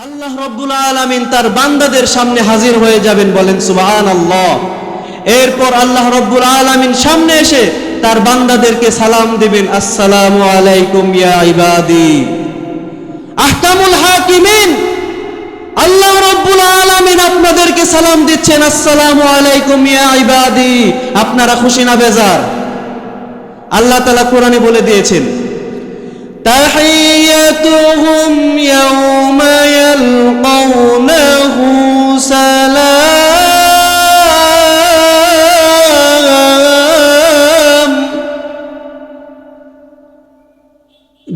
আল্লাহ রব্বুল আলামিন তার বান্দাদের সামনে হাজির হয়ে যাবেন, বলেন সুবহানাল্লাহ। এরপর আল্লাহ রব্বুল আলামিন সামনে এসে তার বান্দাদেরকে সালাম দিবেন, আসসালামু আলাইকুম ইয়া ইবাদি। আহকামুল হাকিমিন আল্লাহ রব্বুল আলামিন আপনাদেরকে সালাম দিচ্ছেন, আসসালামু আলাইকুম ইয়া ইবাদি। আপনারা খুশি না বেজার? আল্লাহ তাআলা কোরআনে বলে দিয়েছেন, তাহিয়াতুহুম ইয়াওমা ইয়ালকাউনাহু সালাম।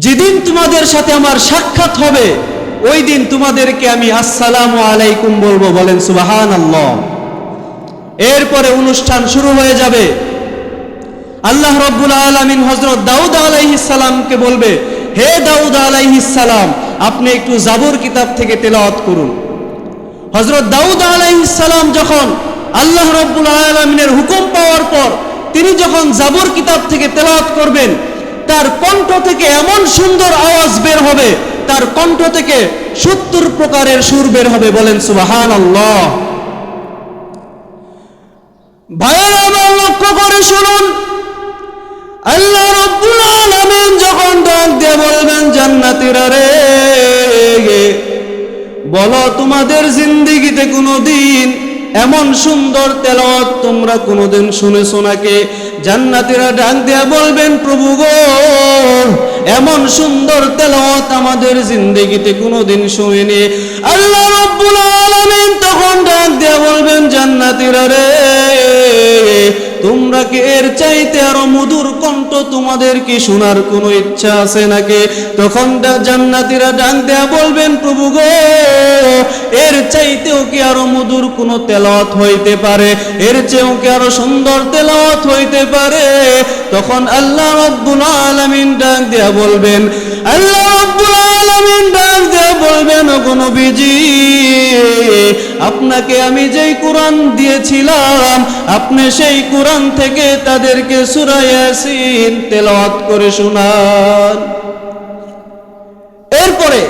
যেদিন তোমাদের সাথে আমার সাক্ষাৎ হবে ওই দিন তোমাদেরকে আমি আসসালামু আলাইকুম বলবো, বলেন সুবহানাল্লাহ। এরপরে অনুষ্ঠান শুরু হয়ে যাবে। আল্লাহ রব্বুল আলামিন হযরত দাউদ আলাইহিস সালামকে বলবে, হে দাউদ আলাইহিস সালাম, আপনি একটু জাবুর কিতাব থেকে তেলাওয়াত করুন। হযরত দাউদ আলাইহিস সালাম যখন আল্লাহ রব্বুল আলামিনের হুকুম পাওয়ার পর তিনি যখন জাবুর কিতাব থেকে তেলাওয়াত করবেন, তার কণ্ঠ থেকে এমন সুন্দর আওয়াজ বের হবে, তার কণ্ঠ থেকে 70 প্রকারের সুর বের হবে, বলেন সুবহানাল্লাহ। ভাইয়েরা আমার লক্ষ্য করে শুনুন, আল্লাহ রব্বুল আলামিন যখন ডাক দিয়ে বলবেন, জান্নাতীরা রে, বলো তোমাদের জিন্দেগিতে কোনোদিন এমন সুন্দর তেলাওয়াত তোমরা কোনোদিন শুনেছো নাকি? জান্নাতীরা ডাক দিয়ে বলবেন, প্রভু গো, এমন সুন্দর তেলাওয়াত আমাদের জিন্দেগিতে কোনোদিন শুনিনি। আল্লাহ রব্বুল আলামিন তখন ডাক দিয়ে বলবেন, জান্নাতীরা রে, তোমরা কি এর চাইতে আরো মধুর কণ্ঠ তোমাদের কি শোনার কোনো ইচ্ছা আছে নাকি? তখন জান্নাতীরা ডাক দেয়া বলবেন, প্রভু গো, এর চাইতেও কি আরো মধুর কোনো তেলাওয়াত হইতে পারে? এর চেয়েও কি আরো সুন্দর তেলাওয়াত হইতে পারে? তখন আল্লাহ রব্বুল আলামিন ডাক দেয়া বলবেন, আল্লাহ রব্বুল আলামিন ডাক দেয়া বলবেন, ওগো নবীজি, আপনাকে আমি যেই কোরআন দিয়েছিলাম আপনি সেই কোরআন থেকে তাদেরকে সূরা ইয়াসিন তেলাওয়াত করে শোনান। এরপরে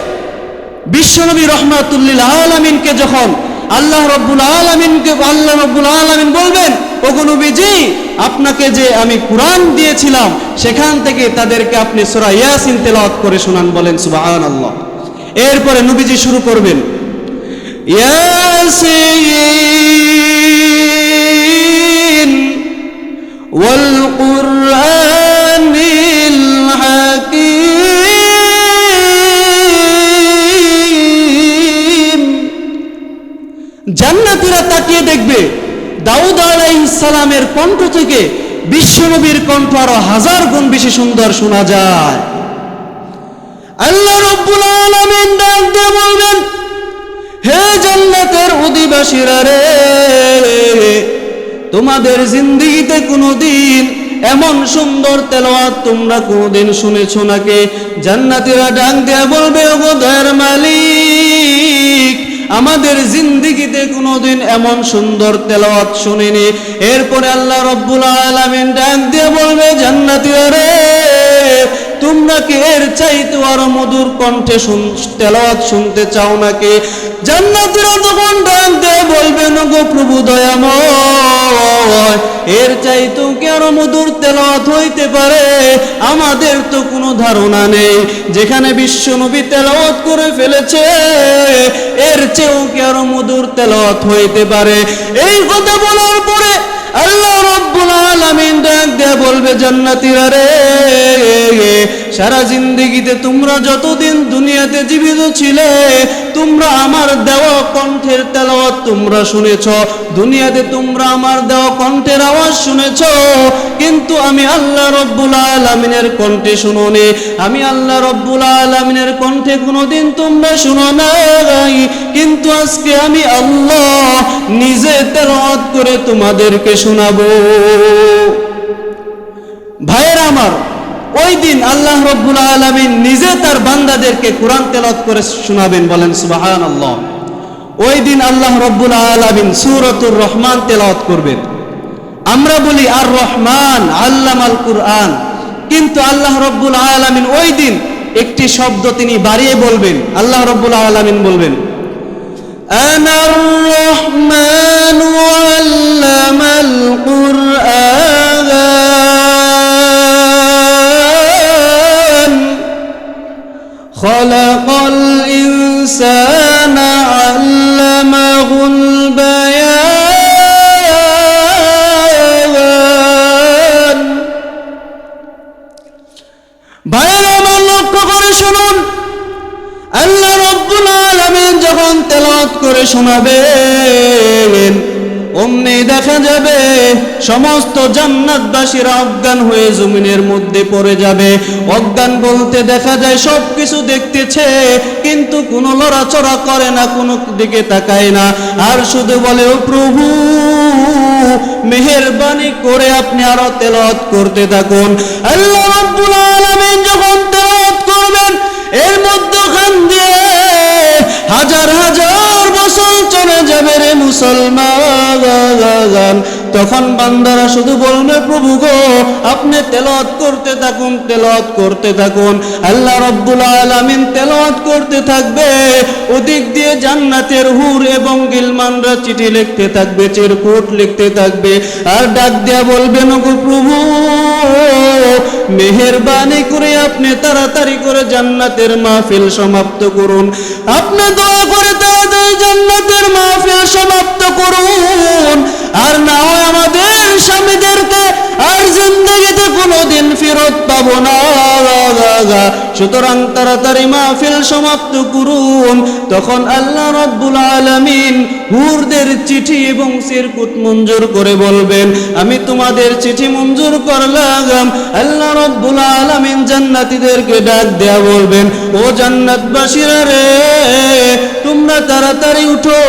বিশ্বনবী রাহমাতুল লিল আলামিনকে যখন আল্লাহ রব্বুল আলামিন বলবেন, ওগো নবীজি, আপনাকে যে আমি কোরআন দিয়েছিলাম সেখান থেকে তাদেরকে আপনি সূরা ইয়াসিন তেলাওয়াত করে শোনান, বলেন সুবহানাল্লাহ। এরপরে নবীজি শুরু করবেন, ইয়াসিন ওয়াল কুরআনিল হাকীম। জান্নাতীরা তাকিয়ে দেখবে দাউদ আলাইহিস সালামের কণ্ঠ থেকে বিশ্বনবীর কণ্ঠ আরো 1000 গুণ বেশি সুন্দর শোনা যায়। আল্লাহ রাব্বুল আলামিন ডাক দিয়ে বলবেন, হে জান্নাতের অধিবাসীরা রে, তোমাদের জিন্দেগিতে কোনোদিন এমন সুন্দর তেলাওয়াত তোমরা কোনোদিন শুনেছো নাকি? জান্নাতীরা ডাক দিয়ে বলবে, ওগো দয়ার মালিক, আমাদের জিন্দেগিতে কোনোদিন এমন সুন্দর তেলাওয়াত শুনিনি। এরপরে আল্লাহ রব্বুল আলামিন ডাক দিয়ে বলবে, জান্নাতীরা রে, তোমরা কি এর চাইতে আরো মধুর কণ্ঠে তেলাওয়াত শুনতে চাও নাকি? জান্নাতীরা তখন ডাক দিয়ে বলবেন, ওগো প্রভু দয়াময়, এর চাইতেও কি আরো মধুর তেলাওয়াত হইতে পারে? আমাদের তো কোনো ধারণা নেই। যেখানে বিশ্বনবী তেলাওয়াত করে ফেলেছে এর চেয়েও কি আরো মধুর তেলাওয়াত হইতে পারে? এই কথা বলার পরে আল্লাহ রাব্বুল আলামিন ডাক দিয়ে বলবে, জান্নাতীরা রে, সারা জিন্দেগিতে তোমরা যতদিন দুনিয়াতে জীবিত ছিলে তোমরা আমার দেওয়া কণ্ঠের তেলাওয়াত তোমরা শুনেছ, দুনিয়াতে তোমরা আমার দেওয়া কণ্ঠের আওয়াজ শুনেছ, কিন্তু আমি আল্লাহ রব্বুল আলামিনের কণ্ঠে শুনোনি। আমি আল্লাহ রব্বুল আলামিনের কণ্ঠে কোনোদিন তোমরা শুনো নাই, কিন্তু আজকে আমি আল্লাহ নিজে তেলাওয়াত করে তোমাদেরকে শোনাবো। ভাইয়েরা আমার, ওই দিন আল্লাহ রব্বুল আলামিন নিজে তার বান্দাদেরকে কোরআন তেলাওয়াত করে শোনাবেন, বলেন সুবহানাল্লাহ। ওই দিন আল্লাহ রব্বুল আলামিন সূরাতুর রহমান তেলাওয়াত করবেন। আমরা বলি আর রহমান আল্লামাল কুরআন, কিন্তু আল্লাহ রব্বুল আলামিন ওই দিন একটি শব্দ তিনি বাড়িয়ে বলবেন। আল্লাহ রাব্বুল আলামিন বলবেন, আনার রহমানু আল্লামাল কুরআন খালাকাল ইনসানা আল্লামাহুল বায়ান। ভাইরা আমার লক্ষ্য করে শুনুন, আল্লাহ রাব্বুল আলামিন যখন তেলাওয়াত করে শোনাবেন, অমনি দেখা যাবে সমস্ত জান্নাতবাসীরা অজ্ঞান হয়ে জমিনের মধ্যে পড়ে যাবে। অজ্ঞান বলতে দেখা যায় সবকিছু দেখতেছে কিন্তু কোনো লড়াচড়া করে না, কোনো দিকে তাকায় না, আর শুধু বলে, ও প্রভু মেহেরবানি করে আপনি আরো তেলাওয়াত করতে থাকুন। আল্লাহ রাব্বুল আলামিন যখন তেলাওয়াত করবেন, এর মধ্যখান দিয়ে হাজার হাজার বছর চলে যাবে রে মুসলমান। তখন বান্দারা শুধু বলবে, প্রভু গো আপনি তেলাওয়াত করতে থাকুন, তেলাওয়াত করতে থাকুন। আল্লাহ রাব্বুল আলামিন তেলাওয়াত করতে থাকবে, ওদিক দিয়ে জান্নাতের হুর এবং গিলমানরা চিঠি লিখতে থাকবে, চিরকুট লিখতে থাকবে, আর ডাক দেয়া বলবেন, ওগো প্রভু মেহেরবানি করে আপনি তাড়াতাড়ি করে জান্নাতের মাহফিল সমাপ্ত করুন, আপনি দয়া করে তাড়াতাড়ি জান্নাতের মাহফিল সমাপ্ত করুন, আর না হয় আমাদের স্বামীদেরকে আর জিন্দেগিতে কোনোদিন ফেরত পাবো না। সুতরাং তাড়াতাড়ি মাহফিল সমাপ্ত করুন। তখন আল্লাহ রাব্বুল আলামিন হুরদের চিঠি এবং চিরকুট মঞ্জুর করে বলবেন, আমি তোমাদের চিঠি মঞ্জুর করলাম। আল্লাহ রাব্বুল আলামিন জান্নাতীদেরকে ডাক দেয়া বলবেন, ও জান্নাতবাসীরা রে, তোমরা তাড়াতাড়ি উঠো,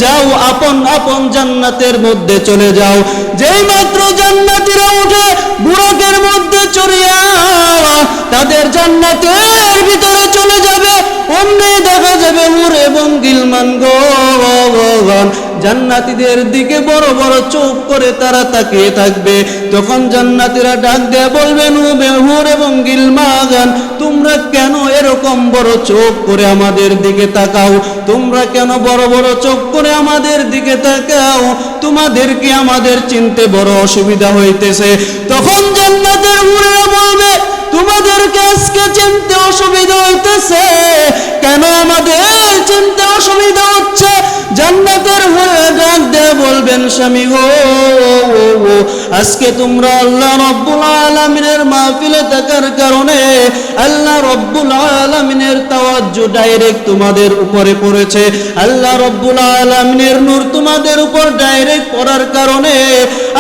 যাও আপন আপন জান্নাতের মধ্যে চলে যাও। যেই মাত্র জান্নাতীরা উঠে বুরাকের মধ্যে চড়িয়া তাদের জান্নাতের ভিতরে চলে যাবে, অমনি দেখা যাবে হুর এবং গিলমান গণ জান্নাতীদের দিকে বড় বড় চোখ করে তারা তাকিয়ে থাকবে। তখন জান্নাতীরা ডাক দেয়া বলবেন, হুর এবং গিলমান তোমরা কেন এরকম বড় চোখ করে আমাদের দিকে তাকাও? তোমরা কেন বড় বড় চোখ করে আমাদের দিকে তাকাও? তোমাদের কি আমাদের চিনতে বড় অসুবিধা হইতেছে? তখন জান্নাতের হুরেরা বলবে, তোমাদেরকে আজকে চিনতে অসুবিধা হইতেছে কেন? আমাদের চিনতে অসুবিধা হচ্ছে। জান্নাতের হুরে ডাক দেয়া বলবেন, স্বামী গো আজকে তোমরা আল্লাহ রাব্বুল আলামিনের মাহফিলে থাকার কারণে আল্লাহ রাব্বুল আলামিনের তাওয়াজ্জু ডাইরেক্ট তোমাদের উপরে পড়েছে, আল্লাহ রাব্বুল আলামিনের নূর তোমাদের উপর ডাইরেক্ট পড়ার কারণে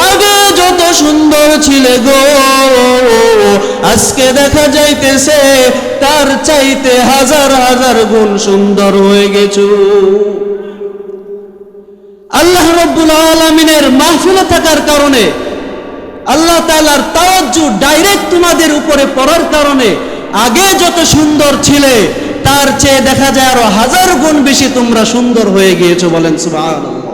আগে যত সুন্দর ছিলে গো, আজকে দেখা যাইতেছে তার চাইতে হাজার হাজার গুণ সুন্দর হয়ে গেছো। আল্লাহ রাব্বুল আলামিনের মাহফিলে থাকার কারণে, আল্লাহ তাআলার তাওয়াজ্জু ডাইরেক্ট তোমাদের উপরে পড়ার কারণে আগে যত সুন্দর ছিলে তার চেয়ে দেখা যায় আরো হাজার গুণ বেশি তোমরা সুন্দর হয়ে গিয়েছো। বলেন সুবহানাল্লাহ।